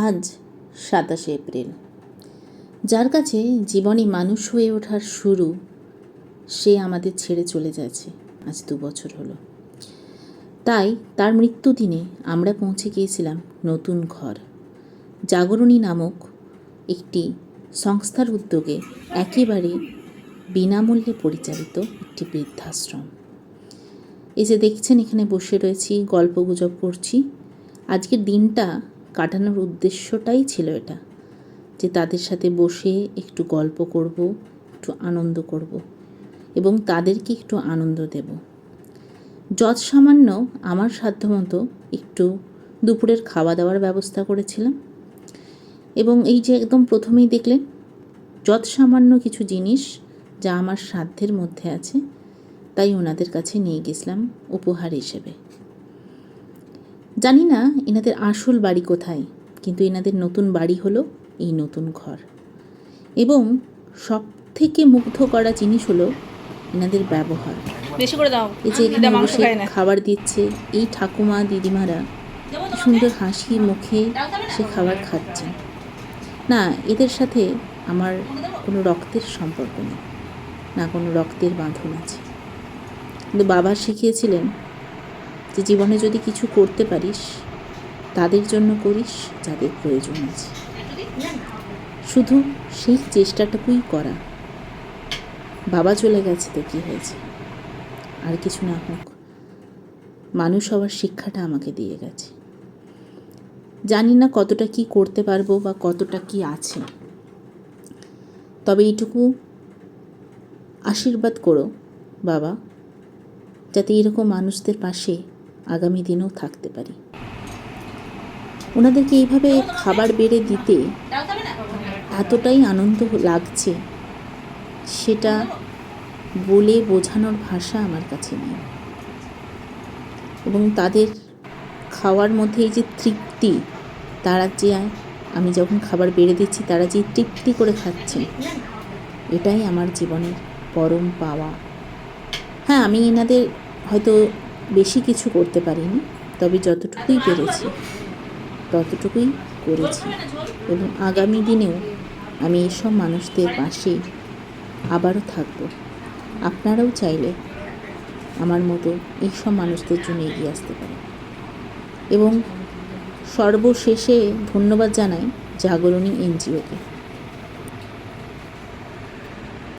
আজ 27 এপ্রিল। যার কাছে জীবনে মানুষ হয়ে ওঠার শুরু, সে আমাদের ছেড়ে চলে যাচ্ছে আজ 2 বছর হলো। তাই তার মৃত্যুদিনে আমরা পৌঁছে গিয়েছিলাম নতুন ঘর, জাগরণী নামক একটি সংস্থার উদ্যোগে একেবারে বিনামূল্যে পরিচালিত একটি বৃদ্ধাশ্রম। এই যে দেখছেন, এখানে বসে রয়েছি, গল্পগুজব করছি। আজকের দিনটা কাটানোর উদ্দেশ্যটাই ছিল এটা, যে তাদের সাথে বসে একটু গল্প করব, একটু আনন্দ করব এবং তাদেরকে একটু আনন্দ দেব। যৎসামান্য আমার সাধ্যমতো একটু দুপুরের খাওয়া দাওয়ার ব্যবস্থা করেছিলাম এবং এই যে একদম প্রথমেই দেখলেন, যৎসামান্য কিছু জিনিস যা আমার সাধ্যের মধ্যে আছে তাই ওনাদের কাছে নিয়ে গেছিলাম উপহার হিসেবে। জানি না এনাদের আসল বাড়ি কোথায়, কিন্তু এনাদের নতুন বাড়ি হলো এই নতুন ঘর। এবং সব থেকে মুগ্ধ করা জিনিস হলো এনাদের ব্যবহার। বেশি করে দাও। এই যে এখানে বসে খাবার দিচ্ছে, এই ঠাকুমা দিদিমারা সুন্দর হাসি মুখে সে খাবার খাচ্ছে। না, এদের সাথে আমার কোনো রক্তের সম্পর্ক নেই, না কোনো রক্তের বাঁধন আছে। কিন্তু বাবা শিখিয়েছিলেন যে জীবনে যদি কিছু করতে পারিস তাদের জন্য করিস যাদের প্রয়োজন আছে, শুধু সেই চেষ্টাটুকুই করা। বাবা চলে গেছে তো কী হয়েছে, আর কিছু না হোক, মানুষ হওয়ার শিক্ষাটা আমাকে দিয়ে গেছে। জানি না কতটা কি করতে পারবো বা কতটা কি আছে, তবে এইটুকু আশীর্বাদ করো বাবা, যাতে এরকম মানুষদের পাশে আগামী দিনেও থাকতে পারি। ওনাদেরকে এইভাবে খাবার বেড়ে দিতে এতটাই আনন্দ লাগছে, সেটা বলে বোঝানোর ভাষা আমার কাছে নেই। এবং তাদের খাওয়ার মধ্যে এই যে তৃপ্তি, তারা যে আমি যখন খাবার বেড়ে দিচ্ছি তারা যে তৃপ্তি করে খাচ্ছে, এটাই আমার জীবনের পরম পাওয়া। হ্যাঁ, আমি এনাদের হয়তো বেশি কিছু করতে পারিনি, তবে যতটুকুই পেরেছি ততটুকুই করেছি। এবং আগামী দিনেও আমি এসব মানুষদের পাশে আবারও থাকব। আপনারাও চাইলে আমার মতো এইসব মানুষদের জন্য এগিয়ে আসতে পারেন। এবং সর্বশেষে ধন্যবাদ জানাই জাগরণী এনজিওকে।